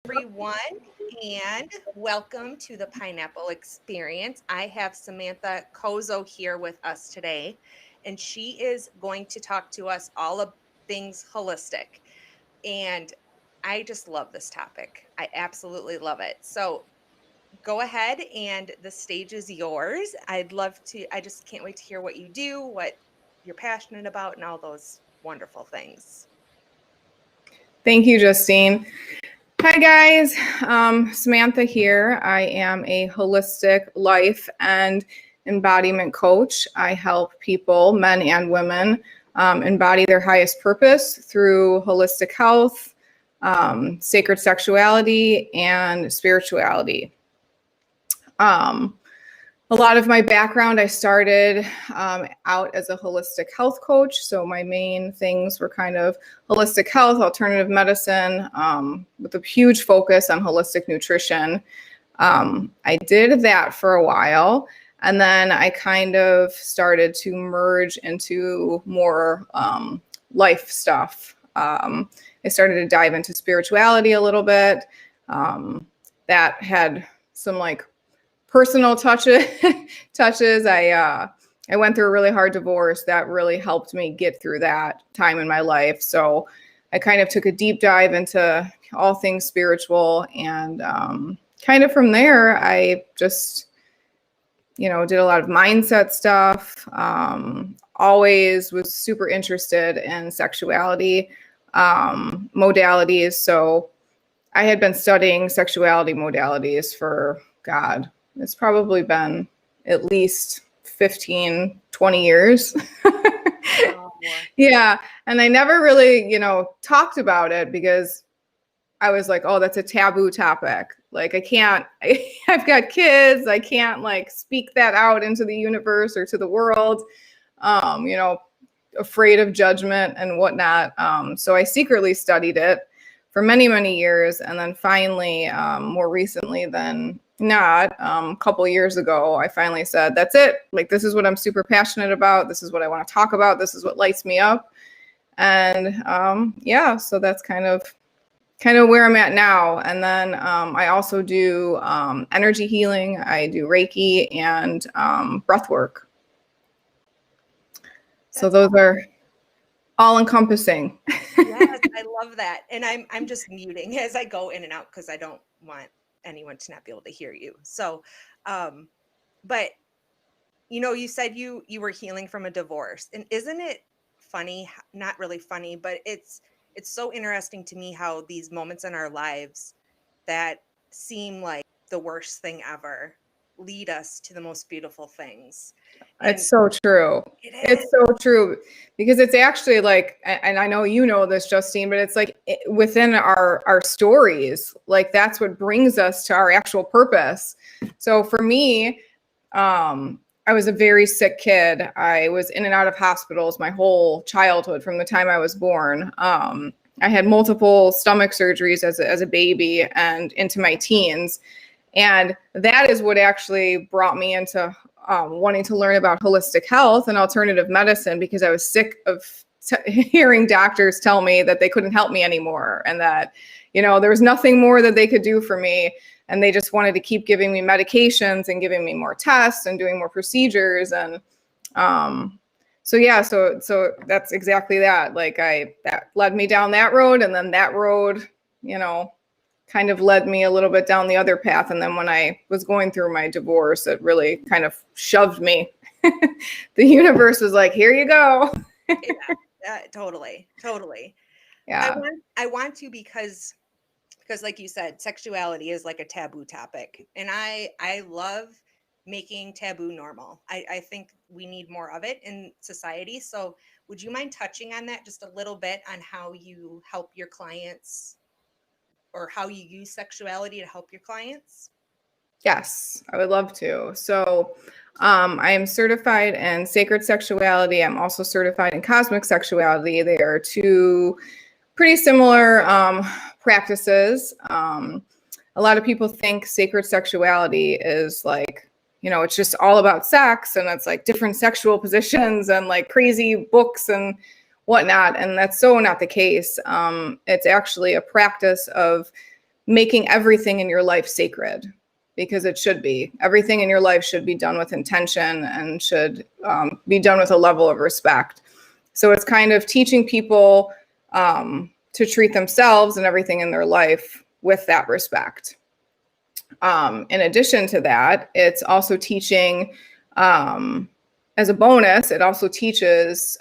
everyone, and welcome to the Pineapple Experience. I have Samantha Cozzo here with us today, and she is going to talk to us all of things holistic. And I just love this topic. I absolutely love it. So go ahead, and the stage is yours. I just can't wait to hear what you do, what you're passionate about, and all those wonderful things. Thank you, Justine. Hi, guys. Samantha here. I am a holistic life and embodiment coach. I help people, men and women, embody their highest purpose through holistic health, sacred sexuality, and spirituality. A lot of my background, I started out as a holistic health coach. So my main things were kind of holistic health, alternative medicine, with a huge focus on holistic nutrition. I did that for a while, and then I kind of started to merge into more life stuff. I started to dive into spirituality a little bit. That had some personal touches. I went through a really hard divorce that really helped me get through that time in my life. So I kind of took a deep dive into all things spiritual, and kind of from there, I just, did a lot of mindset stuff. Always was super interested in sexuality modalities. So I had been studying sexuality modalities for, God, it's probably been at least 15, 20 years. Yeah. And I never really, talked about it because I was like, oh, that's a taboo topic. I've got kids. I can't speak that out into the universe or to the world, afraid of judgment and whatnot. So I secretly studied it for many, many years. And then finally, more recently than not, a couple years ago, I finally said, that's it. This is what I'm super passionate about. This is what I want to talk about. This is what lights me up. And so that's kind of where I'm at now. And then I also do energy healing. I do Reiki and breath work. So those are all encompassing. Yes, I love that. And I'm just muting as I go in and out because I don't want anyone to not be able to hear you. So, but you said you were healing from a divorce, and isn't it funny? Not really funny, but it's so interesting to me how these moments in our lives that seem like the worst thing ever lead us to the most beautiful things. It's so true. It's so true, because it's actually and I know you know this, Justine, but it's within our stories, that's what brings us to our actual purpose. So for me, I was a very sick kid. I was in and out of hospitals my whole childhood from the time I was born. I had multiple stomach surgeries as a baby and into my teens. And that is what actually brought me into wanting to learn about holistic health and alternative medicine, because I was sick of hearing doctors tell me that they couldn't help me anymore, and that, there was nothing more that they could do for me. And they just wanted to keep giving me medications and giving me more tests and doing more procedures. And so that's exactly that. That led me down that road, and then that road, kind of led me a little bit down the other path. And then when I was going through my divorce, it really kind of shoved me. The universe was like, here you go. Totally. Yeah. I want to, because like you said, sexuality is like a taboo topic. And I love making taboo normal. I think we need more of it in society. So would you mind touching on that just a little bit, on how you help your clients, or how you use sexuality to help your clients? Yes, I would love to. So I am certified in sacred sexuality. I'm also certified in cosmic sexuality. They are two pretty similar practices. A lot of people think sacred sexuality is it's just all about sex, and it's different sexual positions and crazy books and whatnot. And that's so not the case. It's actually a practice of making everything in your life sacred, because it should be. Everything in your life should be done with intention and should be done with a level of respect. So it's kind of teaching people to treat themselves and everything in their life with that respect. In addition to that, it's also teaching, as a bonus, it also teaches,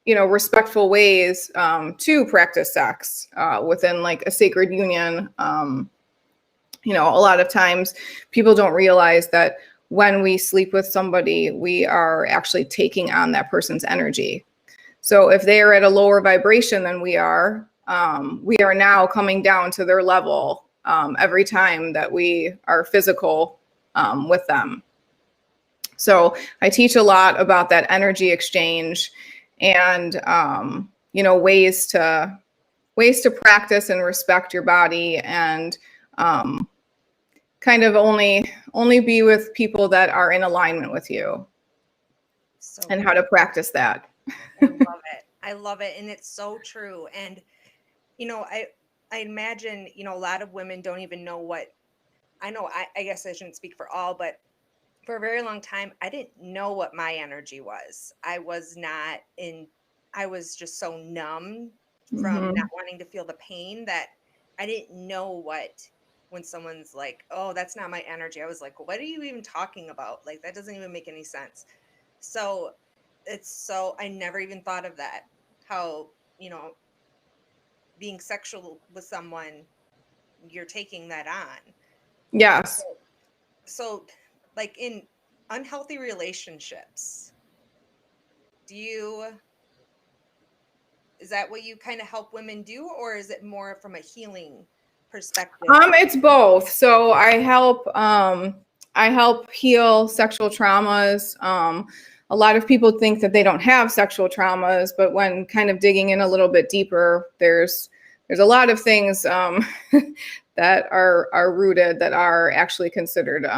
respectful ways to practice sex within like a sacred union. A lot of times people don't realize that when we sleep with somebody, we are actually taking on that person's energy. So if they are at a lower vibration than we are now coming down to their level every time that we are physical with them. So I teach a lot about that energy exchange and, ways to practice and respect your body, and kind of only be with people that are in alignment with you, and how to practice that. I love it. I love it. And it's so true. And, I imagine, a lot of women don't even know what I know. I guess I shouldn't speak for all, but for a very long time, I didn't know what my energy was. I was just so numb from Mm-hmm. not wanting to feel the pain that I didn't know when someone's like, oh, that's not my energy. I was like, what are you even talking about? Like, that doesn't even make any sense. So I never even thought of that. How, being sexual with someone, you're taking that on. Yes. So, like in unhealthy relationships, do you is that what you kind of help women do, or is it more from a healing perspective? It's both. So I help heal sexual traumas. A lot of people think that they don't have sexual traumas, but when kind of digging in a little bit deeper, there's a lot of things that are rooted, that are actually considered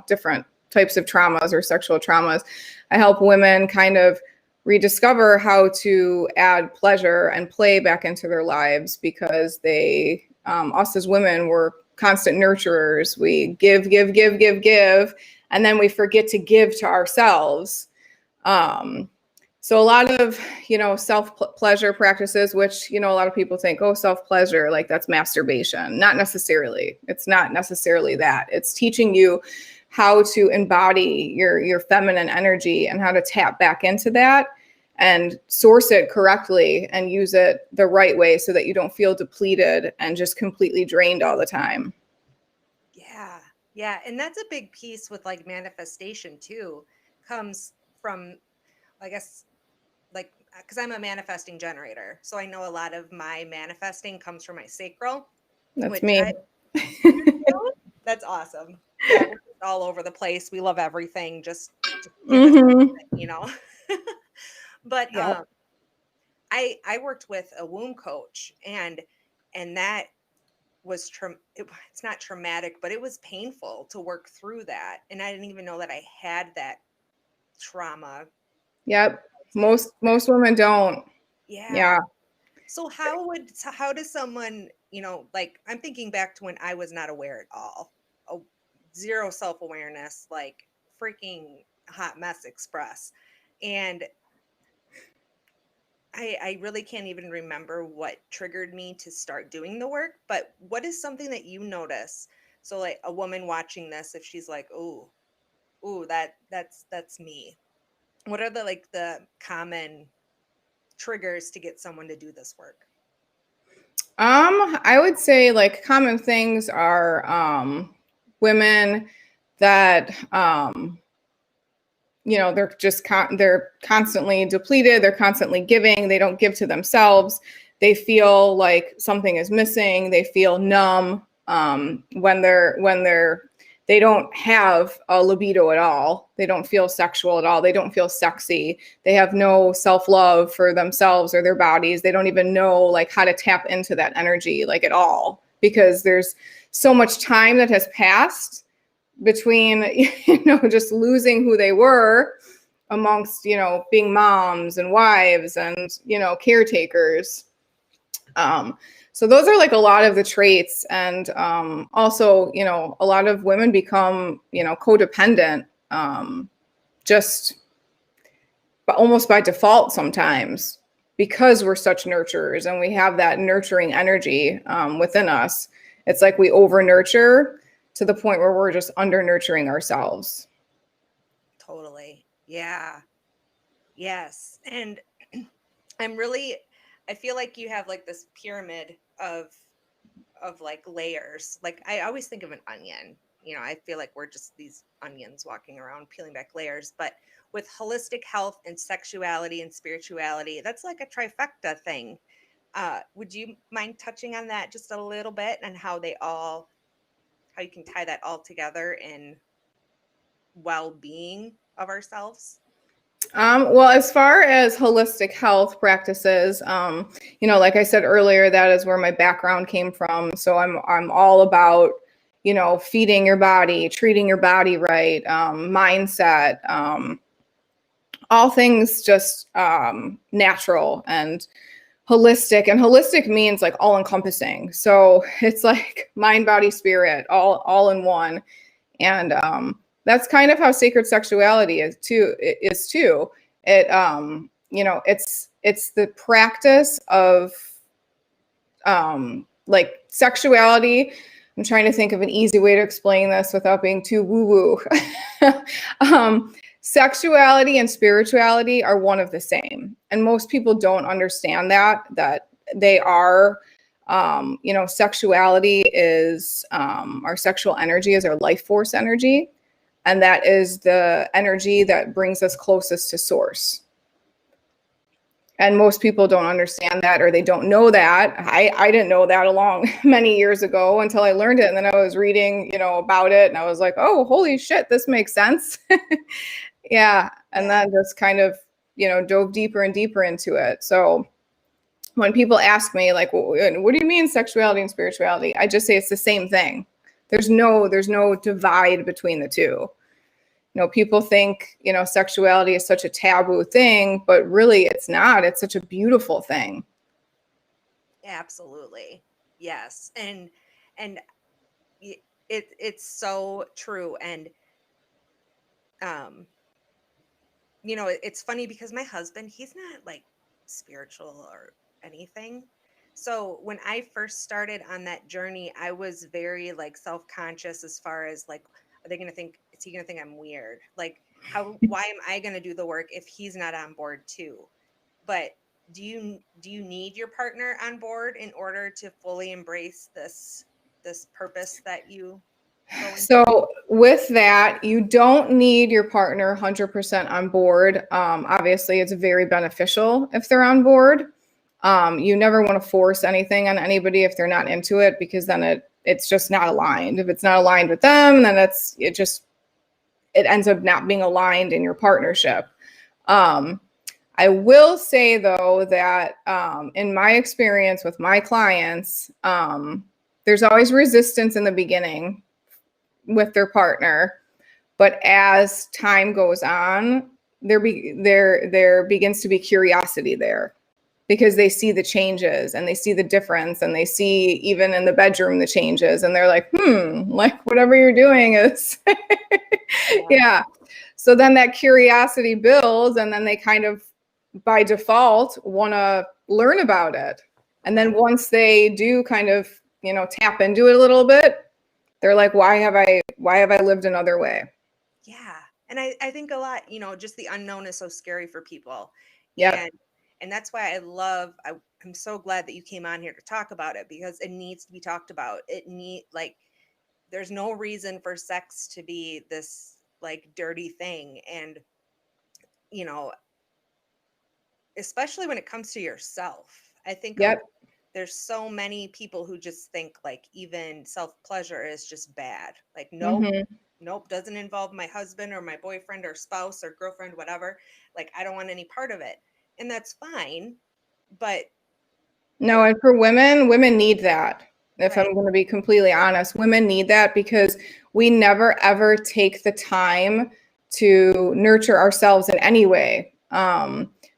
different types of traumas or sexual traumas. I help women kind of rediscover how to add pleasure and play back into their lives, because us as women, were constant nurturers. We give, and then we forget to give to ourselves. So a lot of, self-pleasure practices, which, a lot of people think, oh, self-pleasure, like that's masturbation. Not necessarily. It's not necessarily that. It's teaching you how to embody your feminine energy and how to tap back into that and source it correctly and use it the right way, so that you don't feel depleted and just completely drained all the time. Yeah. Yeah. And that's a big piece with like manifestation too, comes from, I guess, like, because I'm a manifesting generator. So I know a lot of my manifesting comes from my sacral, That's which me. you do? That's awesome. Yeah. We're just all over the place. We love everything. Just give us, Mm-hmm. you know. But Yep. I worked with a womb coach, and that was it's not traumatic, but it was painful to work through that, and I didn't even know that I had that trauma. Yep. Most women don't. Yeah. Yeah. So how does someone, like I'm thinking back to when I was not aware at all. Oh, zero self-awareness, like freaking hot mess express. And I really can't even remember what triggered me to start doing the work, but what is something that you notice? So like a woman watching this, if she's like, ooh, that's me. What are the common triggers to get someone to do this work? I would say like common things are women that they're constantly depleted, they're constantly giving, they don't give to themselves, they feel like something is missing, they feel numb they don't have a libido at all, they don't feel sexual at all, they don't feel sexy, they have no self-love for themselves or their bodies, they don't even know like how to tap into that energy like at all, because there's so much time that has passed between just losing who they were amongst being moms and wives and caretakers. So those are like a lot of the traits. And also, a lot of women become, codependent, just almost by default sometimes, because we're such nurturers and we have that nurturing energy within us. It's like we over nurture to the point where we're just under nurturing ourselves. Totally. Yeah. Yes. And I feel like you have like this pyramid of like layers. Like I always think of an onion. I feel like we're just these onions walking around peeling back layers, but with holistic health and sexuality and spirituality, that's like a trifecta thing. Would you mind touching on that just a little bit, and how you can tie that all together in well-being of ourselves? Well, as far as holistic health practices, like I said earlier, that is where my background came from. So I'm all about, feeding your body, treating your body right, mindset, all things just natural and holistic. And holistic means like all encompassing. So it's like mind, body, spirit, all in one. And that's kind of how sacred sexuality is too. It it's the practice of like sexuality. I'm trying to think of an easy way to explain this without being too woo woo. Sexuality and spirituality are one of the same, and most people don't understand that they are. Sexuality is our sexual energy is our life force energy, and that is the energy that brings us closest to source. And most people don't understand that, or they don't know that. I didn't know that along many years ago until I learned it. And then I was reading, about it, and I was like, oh, holy shit, this makes sense. Yeah. And then just kind of, dove deeper and deeper into it. So when people ask me like, what do you mean sexuality and spirituality? I just say it's the same thing. There's no divide between the two. People think, sexuality is such a taboo thing, but really it's not. It's such a beautiful thing. Absolutely. Yes. And it's so true. And it's funny because my husband, he's not like spiritual or anything. So when I first started on that journey, I was very like self-conscious as far as like, is he going to think I'm weird? Like why am I going to do the work if he's not on board too? But do you need your partner on board in order to fully embrace this purpose that you go into? So with that, you don't need your partner 100% on board. Obviously, it's very beneficial if they're on board. You never want to force anything on anybody if they're not into it, because then it's just not aligned. If it's not aligned with them, then it ends up not being aligned in your partnership. I will say though that in my experience with my clients, there's always resistance in the beginning with their partner, but as time goes on, there begins to be curiosity there, because they see the changes and they see the difference, and they see even in the bedroom the changes, and they're like, like whatever you're doing is yeah. So then that curiosity builds, and then they kind of by default want to learn about it. And then once they do kind of, tap into it a little bit, they're like, why have I lived another way? Yeah. And I think a lot, just the unknown is so scary for people. Yeah. And that's why I'm so glad that you came on here to talk about it, because it needs to be talked about. There's no reason for sex to be this like dirty thing. And, especially when it comes to yourself, I think Yep. there's so many people who just think like even self-pleasure is just bad. Like, nope, Mm-hmm. nope, doesn't involve my husband or my boyfriend or spouse or girlfriend, whatever. Like, I don't want any part of it. And that's fine. But No, and for women need that. If right. I'm going to be completely honest, women need that, because we never ever take the time to nurture ourselves in any way.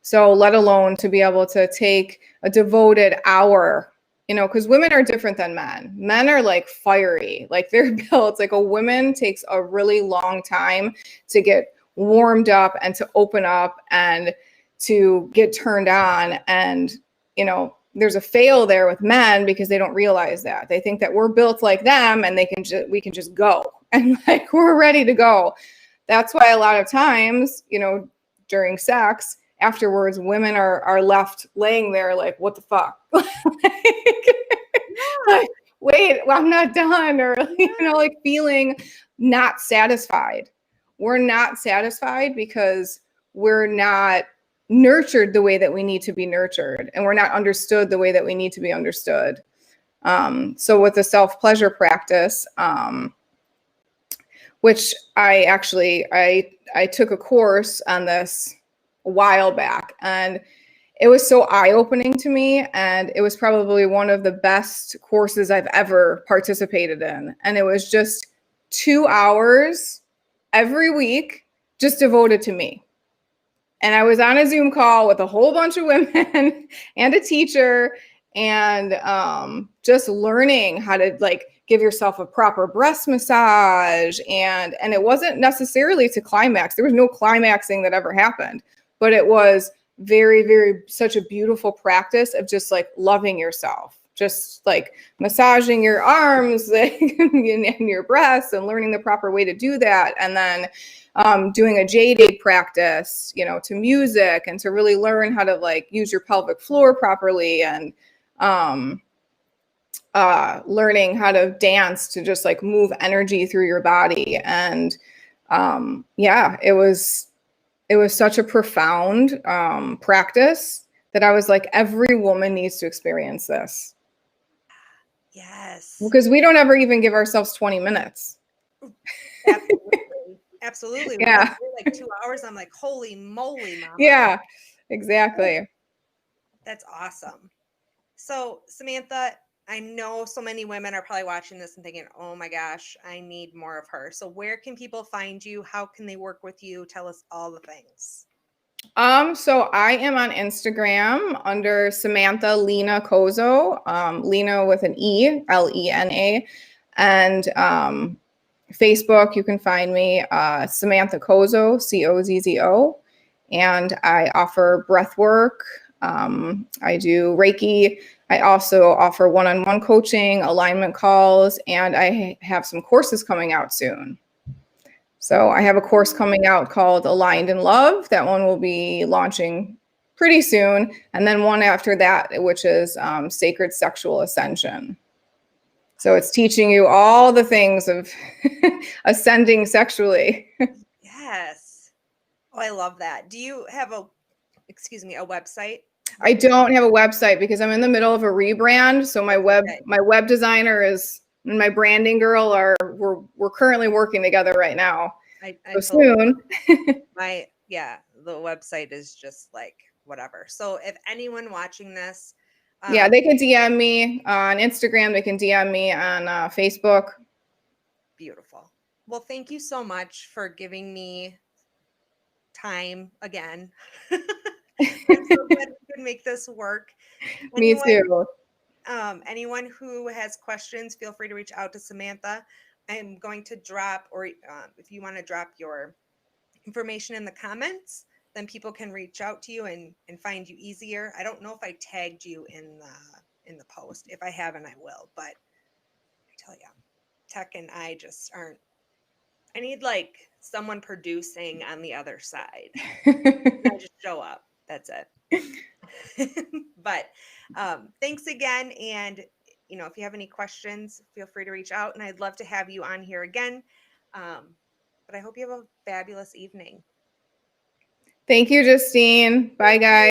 So let alone to be able to take a devoted hour, you know, because women are different than men. Men are like fiery, like they're built like a woman takes a really long time to get warmed up and to open up and to get turned on. And, you know, there's a fail there with men because they don't realize that. They think that we're built like them and we can just go and like we're ready to go. That's why a lot of times, you know, during sex, afterwards, women are left laying there like, what the fuck? Like, wait, well, I'm not done, or you know, like feeling not satisfied. We're not satisfied because we're not nurtured the way that we need to be nurtured, and we're not understood the way that we need to be understood. So with the self-pleasure practice, which I took a course on this a while back, and it was so eye-opening to me, and it was probably one of the best courses I've ever participated in. And it was just 2 hours every week just devoted to me. And I was on a Zoom call with a whole bunch of women and a teacher, and just learning how to like give yourself a proper breast massage. And it wasn't necessarily to climax. There was no climaxing that ever happened, but it was very, very such a beautiful practice of just like loving yourself, just like massaging your arms like, and your breasts and learning the proper way to do that. And then doing a J-Day practice, you know, to music, and to really learn how to like use your pelvic floor properly, and learning how to dance to just like move energy through your body. And yeah, it was such a profound practice that I was like, every woman needs to experience this. Yes. Because we don't ever even give ourselves 20 minutes. Absolutely. Absolutely. Yeah. Like 2 hours. I'm like, holy moly, mama. Yeah, exactly. That's awesome. So, Samantha, I know so many women are probably watching this and thinking, oh my gosh, I need more of her. So, where can people find you? How can they work with you? Tell us all the things. So I am on Instagram under Samantha Lena Cozzo, Lena with an E, Lena, and Facebook, you can find me, Samantha Cozzo, Cozzo, and I offer breath work. I do Reiki. I also offer one-on-one coaching, alignment calls, and I have some courses coming out soon. So I have a course coming out called Aligned in Love. That one will be launching pretty soon. And then one after that, which is Sacred Sexual Ascension. So it's teaching you all the things of ascending sexually. Yes. Oh, I love that. Do you have a website? I don't have a website because I'm in the middle of a rebrand. So my web designer is and my branding girl we're currently working together right now. So soon. The website is just like whatever. So if anyone watching this, yeah, they can DM me on Instagram. They can DM me on Facebook. Beautiful. Well, thank you so much for giving me time again. I'm so glad we could make this work. Me too. Anyone who has questions, feel free to reach out to Samantha. I'm going to drop, or if you want to drop your information in the comments, then people can reach out to you and find you easier. I don't know if I tagged you in the post. If I haven't, I will. But I tell you, tech and I just aren't. I need like someone producing on the other side. I just show up. That's it. But thanks again. And, you know, if you have any questions, feel free to reach out. And I'd love to have you on here again. But I hope you have a fabulous evening. Thank you, Justine. Bye, guys.